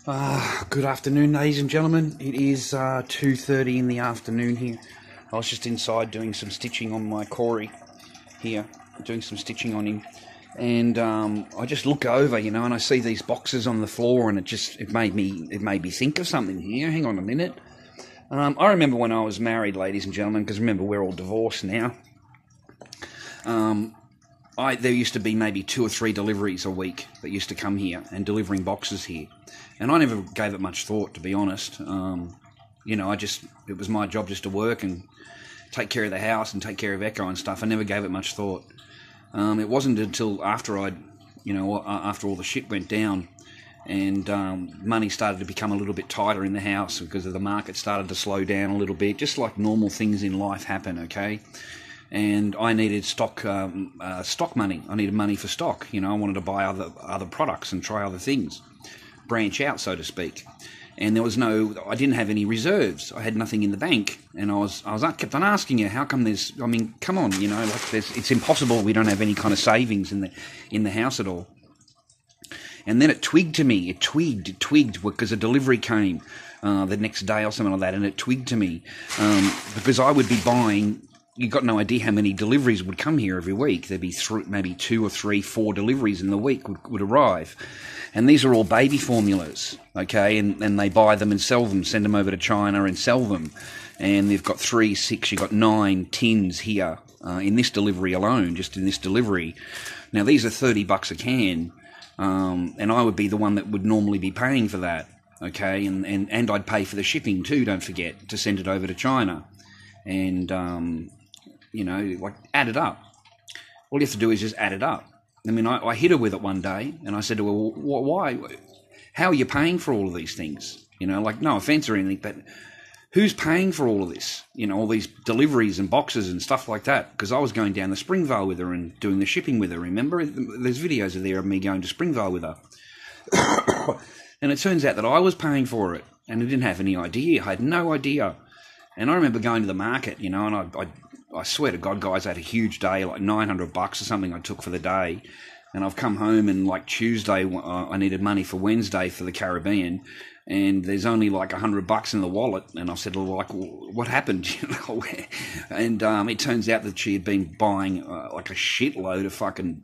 Good afternoon, ladies and gentlemen. It is 2:30 in the afternoon here. I was just inside doing some stitching on my Corey here, doing some stitching on him, and I just look over, and I see these boxes on the floor, and it made me think of something here. Hang on a minute. I remember when I was married, ladies and gentlemen, because remember we're all divorced now. There used to be maybe 2 or 3 deliveries a week that used to come here and delivering boxes here. And I never gave it much thought, to be honest. It was my job just to work and take care of the house and take care of Echo and stuff. I never gave it much thought. It wasn't until after after all the shit went down and money started to become a little bit tighter in the house because of the market started to slow down a little bit, just like normal things in life happen, okay? And I needed stock money. I needed money for stock. I wanted to buy other products and try other things, branch out, so to speak. And I didn't have any reserves. I had nothing in the bank, and I kept on asking you, how come come on, it's impossible. We don't have any kind of savings in the house at all. And then it twigged to me. It twigged because a delivery came the next day or something like that, and it twigged to me because I would be buying. You got no idea how many deliveries would come here every week. There'd be maybe 2 or 3, 4 deliveries in the week would arrive. And these are all baby formulas, okay? And they buy them and sell them, send them over to China and sell them. And they've got 3, 6, you've got 9 tins here in this delivery alone, just in this delivery. Now, these are $30 a can, and I would be the one that would normally be paying for that, okay? And I'd pay for the shipping too, don't forget, to send it over to China. And add it up. All you have to do is just add it up. I hit her with it one day, and I said to her, well, why? How are you paying for all of these things? No offence or anything, but who's paying for all of this? All these deliveries and boxes and stuff like that. Because I was going down to Springvale with her and doing the shipping with her, remember? There's videos there of me going to Springvale with her. And it turns out that I was paying for it, and I didn't have any idea. I had no idea. And I remember going to the market, and I swear to God, guys, I had a huge day, like $900 or something I took for the day. And I've come home and like Tuesday, I needed money for Wednesday for the Caribbean. And there's only like $100 in the wallet. And I said, well, what happened? And it turns out that she had been buying like a shitload of fucking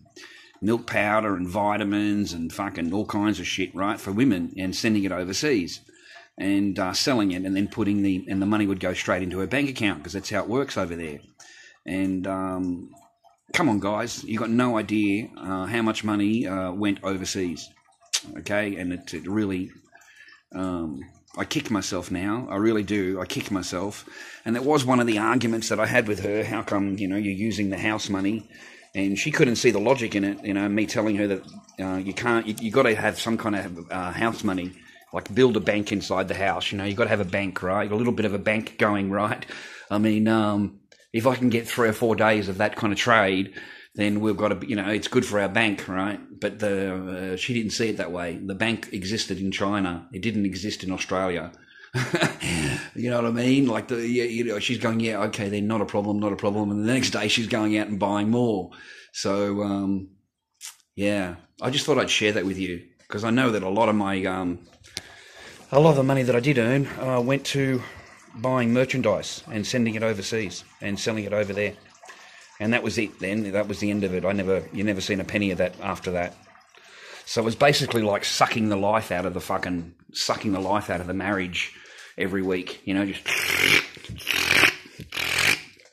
milk powder and vitamins and fucking all kinds of shit, right, for women and sending it overseas. And selling it, and then the money would go straight into her bank account because that's how it works over there. And come on, guys, you got no idea how much money went overseas, okay? And it really, I kick myself now. I really do. I kick myself. And that was one of the arguments that I had with her. How come you're using the house money? And she couldn't see the logic in it. Me telling her that you got to have some kind of house money. Like build a bank inside the house, you've got to have a bank, right? A little bit of a bank going, right? If I can get 3 or 4 days of that kind of trade, then we've got to, it's good for our bank, right? But she didn't see it that way. The bank existed in China. It didn't exist in Australia. You know what I mean? Like, she's going, yeah, okay, then not a problem. And the next day she's going out and buying more. So, yeah, I just thought I'd share that with you because I know that a lot of the money that I did earn went to buying merchandise and sending it overseas and selling it over there. And that was it then. That was the end of it. You never seen a penny of that after that. So it was basically like sucking the life out of the marriage every week, just,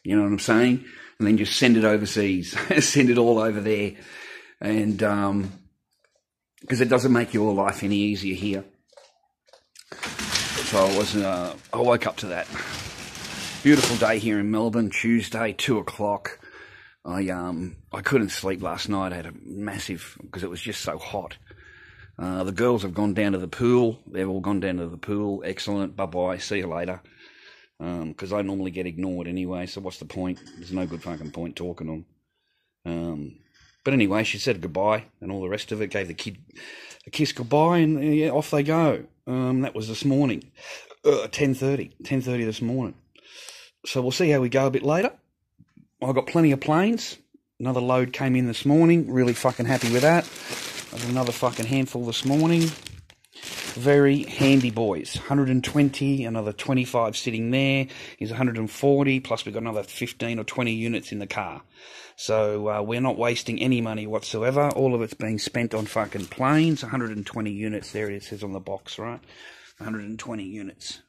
you know what I'm saying? And then just send it overseas, send it all over there. And, because it doesn't make your life any easier here. So I woke up to that. Beautiful day here in Melbourne, Tuesday, 2 o'clock. I couldn't sleep last night. I had a massive, because it was just so hot. The girls have gone down to the pool. They've all gone down to the pool. Excellent. Bye-bye. See you later. Because I normally get ignored anyway, so what's the point? There's no good fucking point talking to them. But anyway, she said goodbye and all the rest of it, gave the kid a kiss goodbye, and yeah, off they go. That was this morning, 10:30 this morning. So we'll see how we go a bit later. I've got plenty of planes. Another load came in this morning. Really fucking happy with that. I got another fucking handful this morning. very handy boys. 120, another 25 sitting there is 140, plus we've got another 15 or 20 units in the car. So we're not wasting any money whatsoever. All of it's being spent on fucking planes. 120 units, there it says on the box, right? 120 units.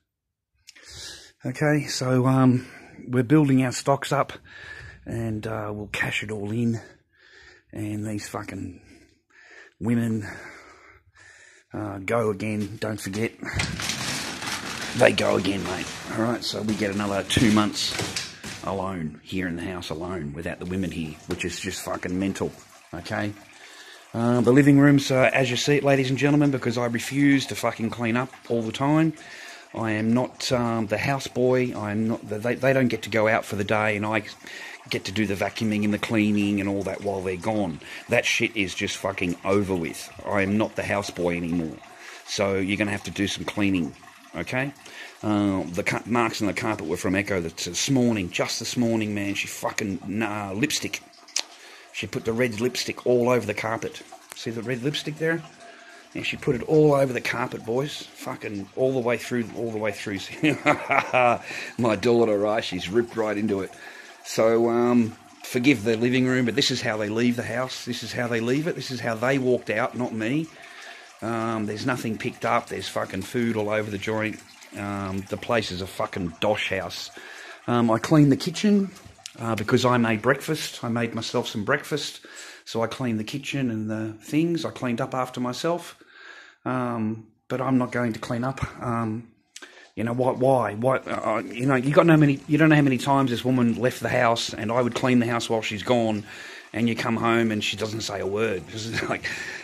Okay, so we're building our stocks up, and we'll cash it all in. And these fucking women go again, don't forget. They go again, mate. Alright, so we get another 2 months alone, here in the house alone, without the women here, which is just fucking mental, okay? The living room's as you see it, ladies and gentlemen, because I refuse to fucking clean up all the time. I am not the house boy. I am not. They don't get to go out for the day, and I get to do the vacuuming and the cleaning and all that while they're gone. That shit is just fucking over with. I am not the house boy anymore. So you're going to have to do some cleaning, okay? The marks on the carpet were from Echo this morning, just this morning, man. She fucking, lipstick. She put the red lipstick all over the carpet. See the red lipstick there? And she put it all over the carpet, boys. Fucking all the way through. My daughter, right? She's ripped right into it. So, forgive the living room, but this is how they leave the house. This is how they leave it. This is how they walked out, not me. There's nothing picked up. There's fucking food all over the joint. The place is a fucking dosh house. I cleaned the kitchen because I made breakfast. I made myself some breakfast. So I cleaned the kitchen and the things. I cleaned up after myself. But I'm not going to clean up. You know what? Why? You know, you don't know how many times this woman left the house, and I would clean the house while she's gone, and you come home and she doesn't say a word.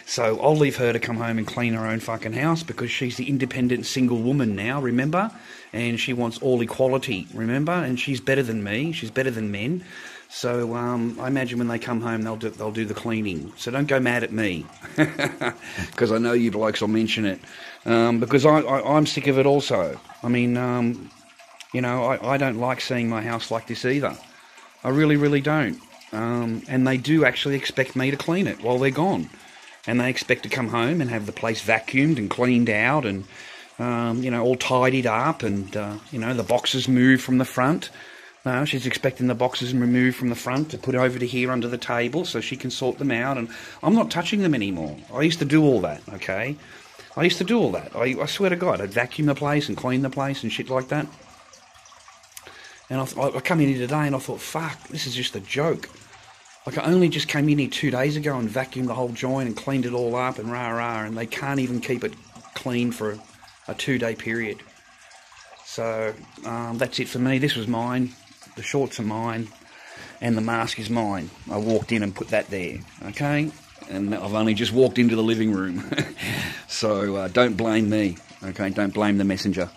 So I'll leave her to come home and clean her own fucking house, because she's the independent single woman now, remember? And she wants all equality, remember? And she's better than me. She's better than men. So I imagine when they come home, they'll do the cleaning. So don't go mad at me, because I know you blokes will mention it. Because I'm sick of it also. I mean, you know, I don't like seeing my house like this either. I really, really don't. And they do actually expect me to clean it while they're gone. And they expect to come home and have the place vacuumed and cleaned out and, you know, all tidied up and, you know, the boxes moved from the front. She's expecting the boxes removed from the front to put over to here under the table so she can sort them out. And I'm not touching them anymore. I used to do all that, okay? I used to do all that. I swear to God, I'd vacuum the place and clean the place and shit like that. And I come in here today and I thought, fuck, this is just a joke. Like, I only just came in here 2 days ago and vacuumed the whole joint and cleaned it all up and rah-rah, and they can't even keep it clean for a 2-day period. So, that's it for me. This was mine. The shorts are mine, and the mask is mine. I walked in and put that there, okay? And I've only just walked into the living room. So don't blame me, okay? Don't blame the messenger.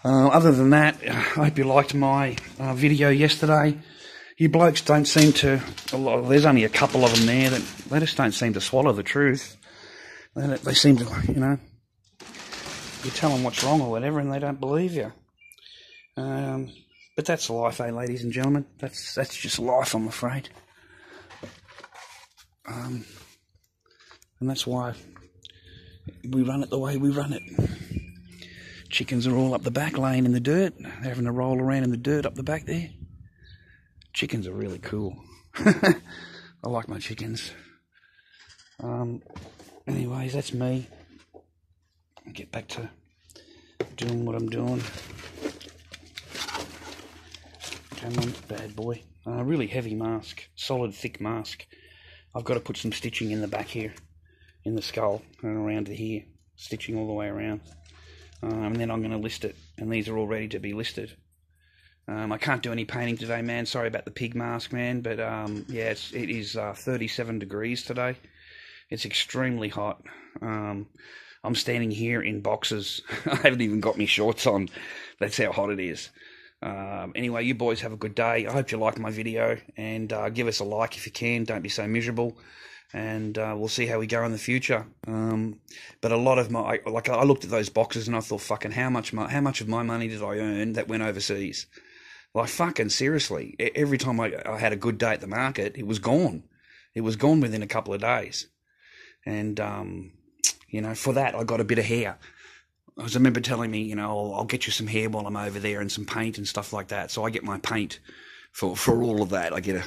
Other than that, I hope you liked my video yesterday. You blokes don't seem to... There's only a couple of them there that they just don't seem to swallow the truth. They seem to, you know... You tell them what's wrong or whatever, and they don't believe you. But that's life, eh, ladies and gentlemen? That's just life, I'm afraid. And that's why we run it the way we run it. Chickens are all up the back, laying in the dirt. They're having to roll around in the dirt up the back there. Chickens are really cool. I like my chickens. Anyways, that's me. I'll get back to doing what I'm doing. Come on, bad boy. Really heavy mask. Solid, thick mask. I've got to put some stitching in the back here. In the skull. And around to here. Stitching all the way around. And then I'm going to list it. And these are all ready to be listed. I can't do any painting today, man. Sorry about the pig mask, man. But, yeah, it is 37 degrees today. It's extremely hot. I'm standing here in boxers. I haven't even got my shorts on. That's how hot it is. Anyway, you boys have a good day. I hope you liked my video, and give us a like if you can. Don't be so miserable, and we'll see how we go in the future. But a lot of my, I looked at those boxes and I thought, fucking, how much of my money did I earn that went overseas? Like, fucking seriously, every time I had a good day at the market, it was gone. It was gone within a couple of days, and For that, I got a bit of hair. I remember telling me, I'll get you some hair while I'm over there and some paint and stuff like that. So I get my paint for all of that. I get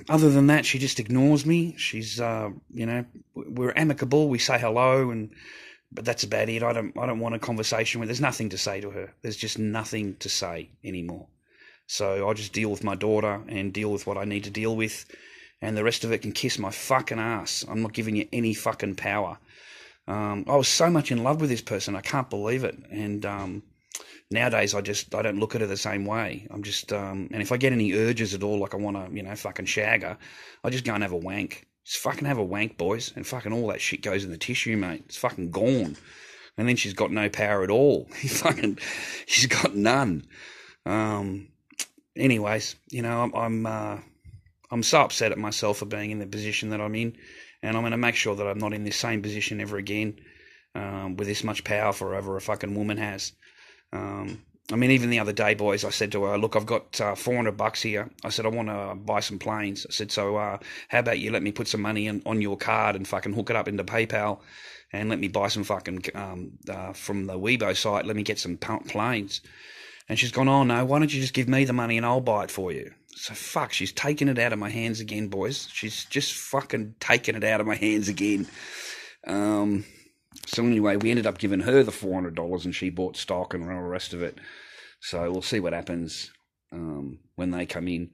other than that, she just ignores me. She's, we're amicable. We say hello, but that's about it. I don't want a conversation with. There's nothing to say to her. There's just nothing to say anymore. So I just deal with my daughter and deal with what I need to deal with, and the rest of it can kiss my fucking ass. I'm not giving you any fucking power. I was so much in love with this person, I can't believe it. And nowadays, I don't look at her the same way. I'm just, and if I get any urges at all, like I want to, fucking shag her, I just go and have a wank. Just fucking have a wank, boys, and fucking all that shit goes in the tissue, mate. It's fucking gone. And then she's got no power at all. She's got none. Anyways, I'm so upset at myself for being in the position that I'm in, and I'm going to make sure that I'm not in this same position ever again, with this much power for a fucking woman has. Even the other day, boys, I said to her, look, I've got $400 here. I said, I want to buy some planes. I said, so how about you let me put some money on your card and fucking hook it up into PayPal and let me buy some fucking, from the Weibo site, let me get some planes. And she's gone, oh, no, why don't you just give me the money and I'll buy it for you? So, fuck, she's taken it out of my hands again, boys. She's just fucking taken it out of my hands again. So anyway, we ended up giving her the $400 and she bought stock and all the rest of it. So we'll see what happens when they come in.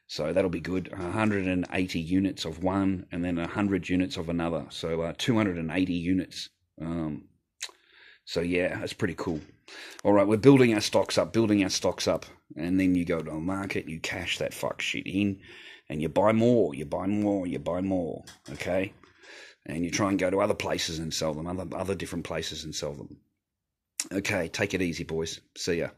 So that'll be good. 180 units of one and then 100 units of another. So 280 units. So yeah, that's pretty cool. All right, we're building our stocks up, and then you go to a market, you cash that fuck shit in, and you buy more, okay? And you try and go to other places and sell them, other different places and sell them. Okay, take it easy, boys. See ya.